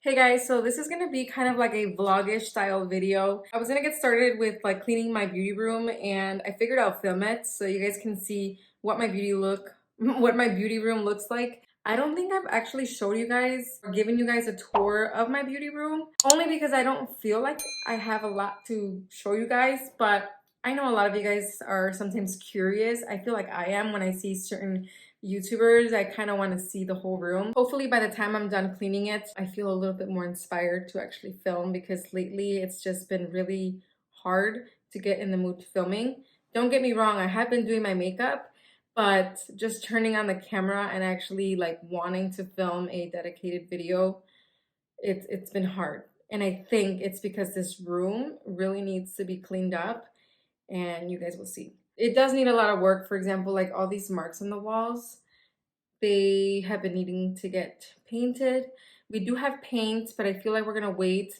Hey guys, so this is gonna be kind of like a vlogish style video. I was gonna get started with like cleaning my beauty room and I figured I'll film it so you guys can see what my what my beauty room looks like. I don't think I've actually showed you guys or given you guys a tour of my beauty room, only because I don't feel like I have a lot to show you guys, but I know a lot of you guys are sometimes curious. I feel like I am when I see certain YouTubers. I kind of want to see the whole room. Hopefully by the time I'm done cleaning it, I feel a little bit more inspired to actually film, because lately it's just been really hard to get in the mood to filming. Don't get me wrong, I have been doing my makeup, but just turning on the camera and actually like wanting to film a dedicated video, it's been hard. And I think it's because this room really needs to be cleaned up, and you guys will see. It does need a lot of work. For example, like all these marks on the walls, they have been needing to get painted. We do have paint, but I feel like we're gonna wait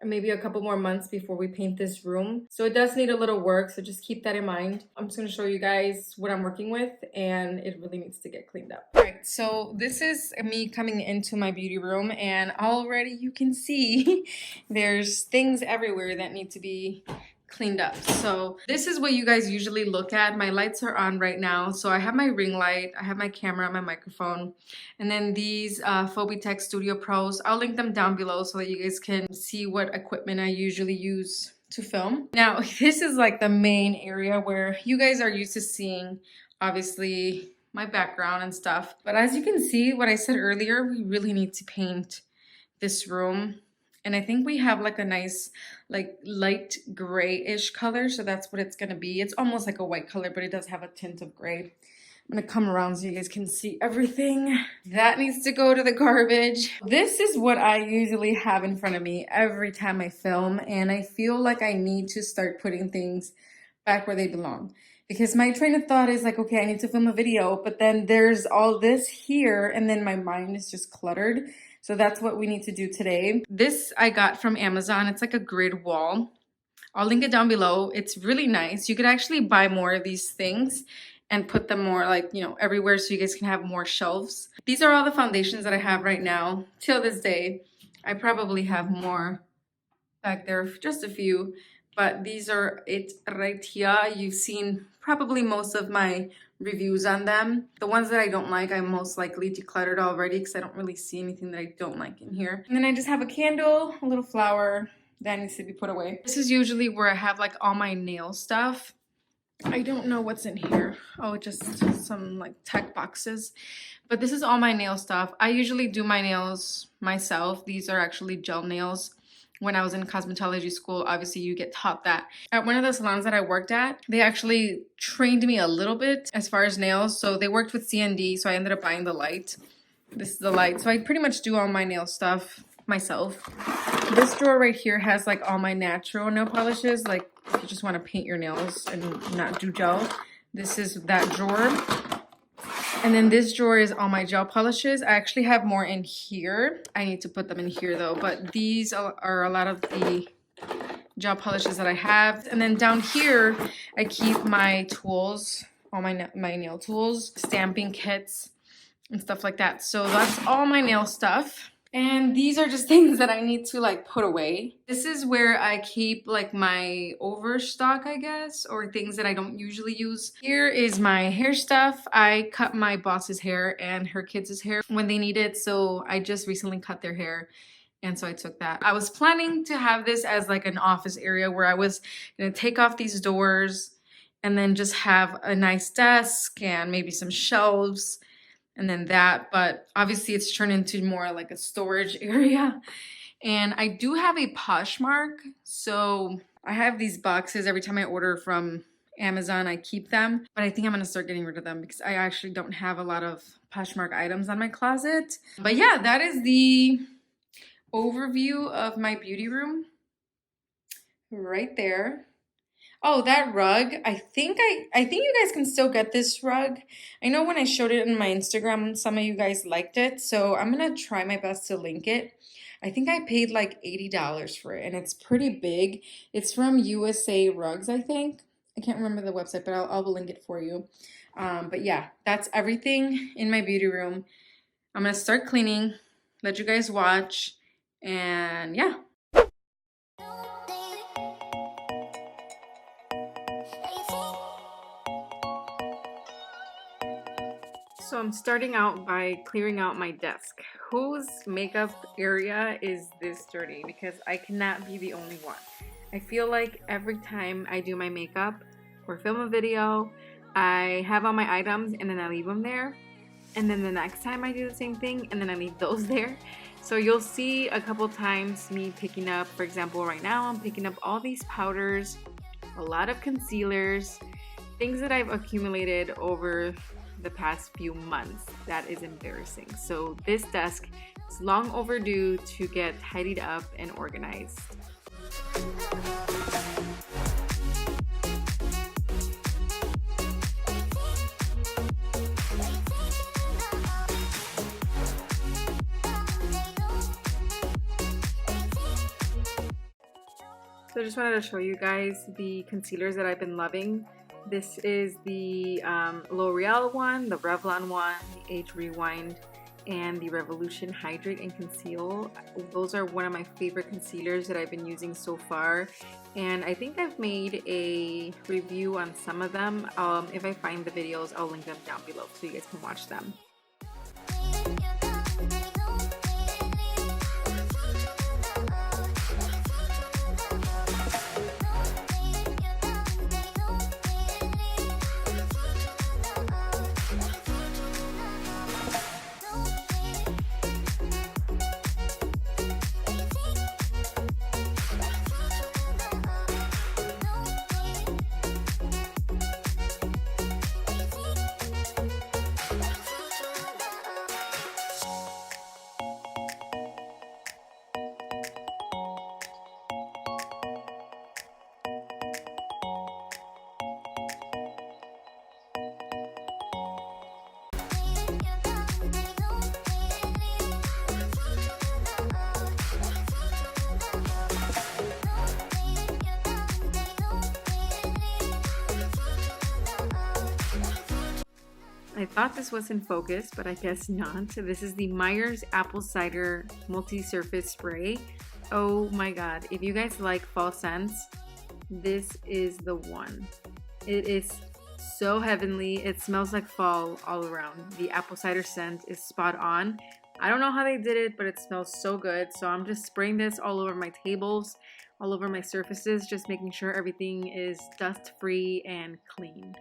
maybe a couple more months before we paint this room. So it does need a little work, so just keep that in mind. I'm just gonna show you guys what I'm working with, and it really needs to get cleaned up. All right, so this is me coming into my beauty room, and already you can see there's things everywhere that need to be cleaned up. So this is what you guys usually look at. My lights are on right now. So I have my ring light, I have my camera, my microphone, and then these Phobitech Studio Pros. I'll link them down below so that you guys can see what equipment I usually use to film. Now, this is like the main area where you guys are used to seeing, obviously, my background and stuff. But as you can see, what I said earlier, we really need to paint this room. And I think we have like a nice like light grayish color, so that's what it's gonna be. It's almost like a white color, but it does have a tint of gray. I'm gonna come around so you guys can see everything. That needs to go to the garbage. This is what I usually have in front of me every time I film, and I feel like I need to start putting things back where they belong. Because my train of thought is like, okay, I need to film a video, but then there's all this here, and then my mind is just cluttered. So that's what we need to do today. This I got from Amazon. It's like a grid wall. I'll link it down below. It's really nice. You could actually buy more of these things and put them more like, you know, everywhere so you guys can have more shelves. These are all the foundations that I have right now. Till this day, I probably have more back there, just a few. But these are it right here. You've seen probably most of my reviews on them. The ones that I don't like, I most likely decluttered already because I don't really see anything that I don't like in here. And then I just have a candle, a little flower that needs to be put away. This is usually where I have like all my nail stuff. I don't know what's in here. Oh, just some like tech boxes. But this is all my nail stuff. I usually do my nails myself. These are actually gel nails. When I was in cosmetology school, obviously you get taught that. At one of the salons that I worked at, they actually trained me a little bit as far as nails. So they worked with CND, so I ended up buying the light. This is the light. So I pretty much do all my nail stuff myself. This drawer right here has like all my natural nail polishes, like if you just want to paint your nails and not do gel. This is that drawer. And then this drawer is all my gel polishes. I actually have more in here. I need to put them in here though, but these are a lot of the gel polishes that I have. And then down here, I keep my tools, all my nail tools, stamping kits and stuff like that. So that's all my nail stuff. And these are just things that I need to like put away. This is where I keep like my overstock, I guess, or things that I don't usually use. Here is my hair stuff. I cut my boss's hair and her kids' hair when they need it. So I just recently cut their hair. And so I took that. I was planning to have this as like an office area where I was gonna take off these doors and then just have a nice desk and maybe some shelves and then that, but obviously it's turned into more like a storage area. And I do have a Poshmark, so I have these boxes. Every time I order from Amazon, I keep them, but I think I'm gonna start getting rid of them because I actually don't have a lot of Poshmark items on my closet. But yeah, that is the overview of my beauty room right there. Oh, that rug. I think you guys can still get this rug. I know when I showed it in my Instagram, some of you guys liked it. So I'm going to try my best to link it. I think I paid like $80 for it, and it's pretty big. It's from USA Rugs, I think. I can't remember the website, but I'll link it for you. But yeah, that's everything in my beauty room. I'm going to start cleaning, let you guys watch, And yeah. So I'm starting out by clearing out my desk. Whose makeup area is this dirty? Because I cannot be the only one. I feel like every time I do my makeup or film a video, I have all my items and then I leave them there. And then the next time I do the same thing and then I leave those there. So you'll see a couple times me picking up, for example, right now I'm picking up all these powders, a lot of concealers, things that I've accumulated over the past few months. That is embarrassing. So this desk is long overdue to get tidied up and organized. So I just wanted to show you guys the concealers that I've been loving. This is the L'Oreal one, the Revlon one, the Age Rewind, and the Revolution Hydrate and Conceal. Those are one of my favorite concealers that I've been using so far. And I think I've made a review on some of them. If I find the videos, I'll link them down below so you guys can watch them. I thought this was in focus, but I guess not. This is the Myers Apple Cider Multi-Surface Spray. Oh my god, if you guys like fall scents, this is the one. It is so heavenly. It smells like fall all around. The apple cider scent is spot on. I don't know how they did it, but it smells so good. So I'm just spraying this all over my tables, all over my surfaces, just making sure everything is dust-free and clean.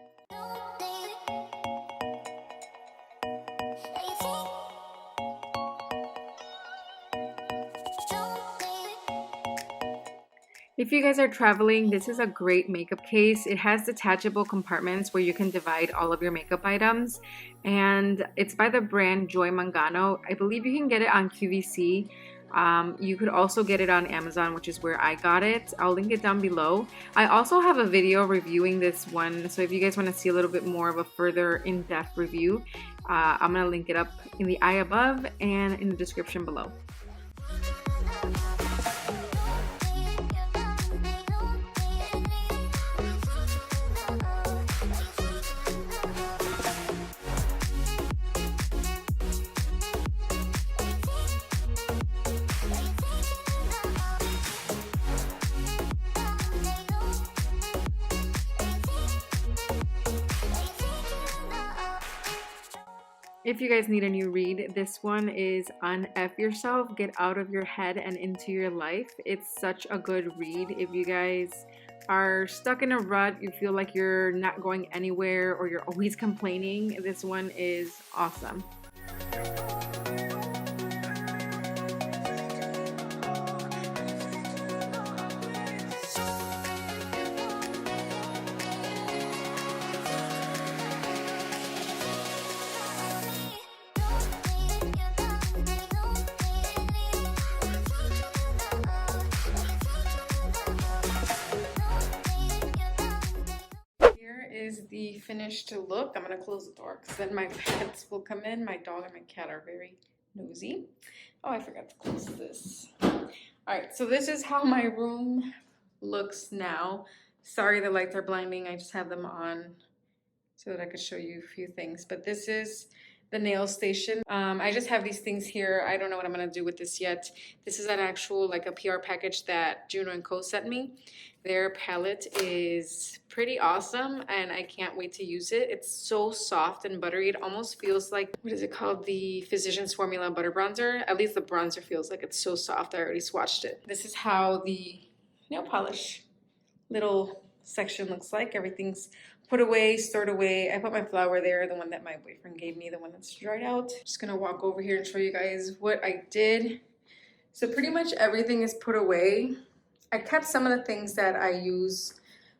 If you guys are traveling, this is a great makeup case. It has detachable compartments where you can divide all of your makeup items, and it's by the brand Joy Mangano. I believe you can get it on QVC. You could also get it on Amazon, which is where I got it. I'll link it down below. I also have a video reviewing this one, so if you guys want to see a little bit more of a further in-depth review, I'm going to link it up in the eye above and in the description below. If you guys need a new read, this one is Unf Yourself, Get Out of Your Head and Into Your Life. It's such a good read. If you guys are stuck in a rut, you feel like you're not going anywhere or you're always complaining, this one is awesome. Is the finished look. I'm gonna close the door because then my pets will come in. My dog and my cat are very nosy. Oh, I forgot to close this. All right, so this is how my room looks now. Sorry the lights are blinding. I just have them on so that I could show you a few things. But this is the nail station. I just have these things here. I don't know what I'm gonna do with this yet. This is an actual like a PR package that Juno & Co sent me. Their palette is pretty awesome and I can't wait to use it. It's so soft and buttery. It almost feels like, what is it called? The Physicians Formula Butter Bronzer. At least the bronzer feels like it's so soft. I already swatched it. This is how the nail polish little section looks like. Everything's put away, stored away. I put my flower there, the one that my boyfriend gave me, the one that's dried out. Just gonna walk over here and show you guys what I did. So pretty much everything is put away. I kept some of the things that I use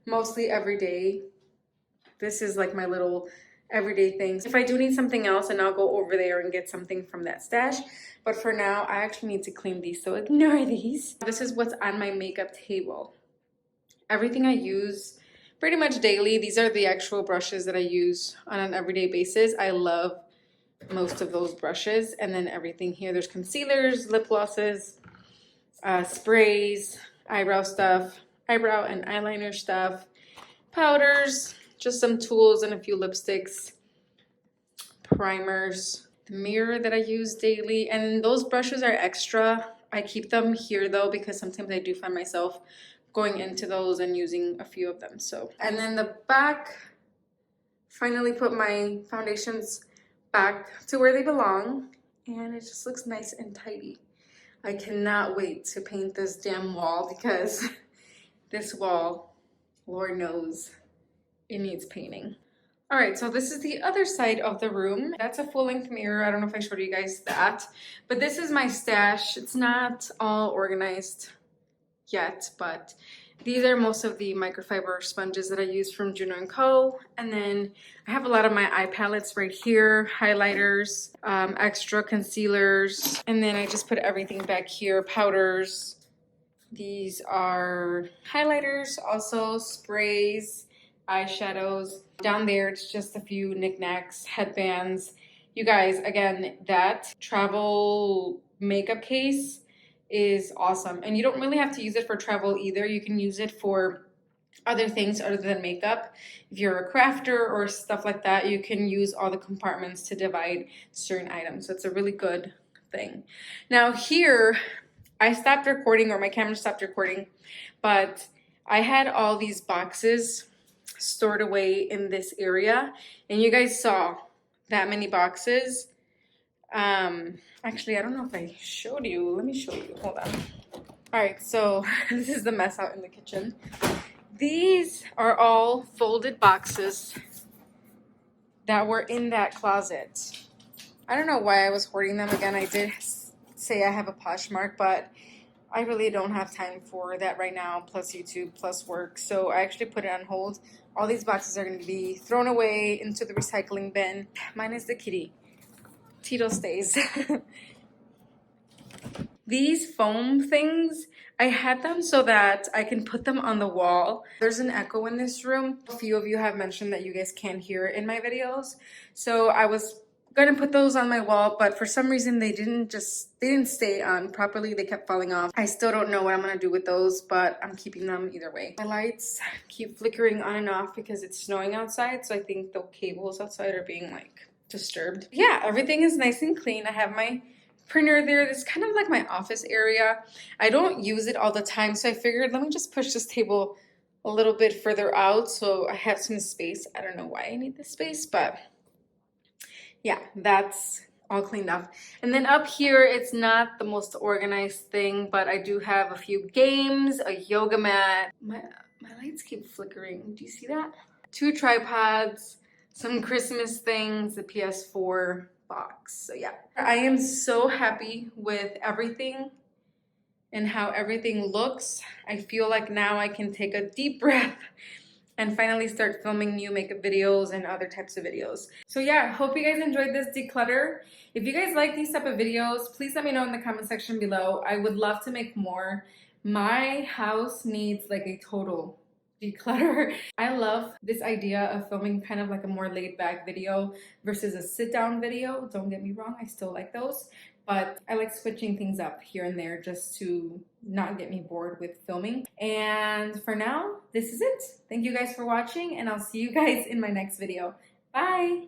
mostly every day. This is like my little everyday things. If I do need something else, and I'll go over there and get something from that stash. But for now, I actually need to clean these, so ignore these. This is what's on my makeup table. Everything I use pretty much daily. These are the actual brushes that I use on an everyday basis. I love most of those brushes. And then everything here, there's concealers, lip glosses, sprays, eyebrow stuff, eyebrow and eyeliner stuff, powders, just some tools and a few lipsticks, primers, the mirror that I use daily. And those brushes are extra. I keep them here though because sometimes I do find myself going into those and using a few of them. So, and then the back, finally put my foundations back to where they belong, and it just looks nice and tidy. I cannot wait to paint this damn wall because this wall, Lord knows, it needs painting. All right, so this is the other side of the room. That's a full-length mirror. I don't know if I showed you guys that, but this is my stash. It's not all organized yet, but these are most of the microfiber sponges that I use from Juno & Co. And then I have a lot of my eye palettes right here, highlighters, extra concealers, and then I just put everything back here, powders. These are highlighters, also sprays, eyeshadows. Down there, it's just a few knickknacks, headbands. You guys, again, that travel makeup case is awesome, and you don't really have to use it for travel either. You can use it for other things other than makeup. If you're a crafter or stuff like that, you can use all the compartments to divide certain items. So it's a really good thing. Now here, I stopped recording, or my camera stopped recording, but I had all these boxes stored away in this area, and you guys saw that many boxes. Actually, I don't know if I showed you. Let me show you. Hold on. All right, so this is the mess out in the kitchen. These are all folded boxes that were in that closet. I don't know why I was hoarding them. Again, I did say I have a Poshmark, but I really don't have time for that right now, plus YouTube, plus work. So I actually put it on hold. All these boxes are going to be thrown away into the recycling bin. Mine is the kitty. Tito stays. These foam things, I had them so that I can put them on the wall. There's an echo in this room. A few of you have mentioned that you guys can't hear it in my videos. So I was gonna put those on my wall, but for some reason they didn't stay on properly. They kept falling off. I still don't know what I'm gonna do with those, but I'm keeping them either way. My lights keep flickering on and off because it's snowing outside, so I think the cables outside are being like disturbed. Yeah, everything is nice and clean. I have my printer there. This is kind of like my office area. I don't use it all the time, so I figured let me just push this table a little bit further out so I have some space. I don't know why I need this space, but yeah, that's all cleaned up. And then up here, it's not the most organized thing, but I do have a few games, a yoga mat. My lights keep flickering. Do you see that? 2 tripods, some Christmas things, the PS4 box. So yeah, I am so happy with everything and how everything looks. I feel like now I can take a deep breath and finally start filming new makeup videos and other types of videos. So yeah, hope you guys enjoyed this declutter. If you guys like these type of videos, please let me know in the comment section below. I would love to make more. My house needs like a total declutter. I love this idea of filming kind of like a more laid back video versus a sit down video. Don't get me wrong, I still like those, but I like switching things up here and there just to not get me bored with filming. And for now, this is it. Thank you guys for watching, and I'll see you guys in my next video. Bye!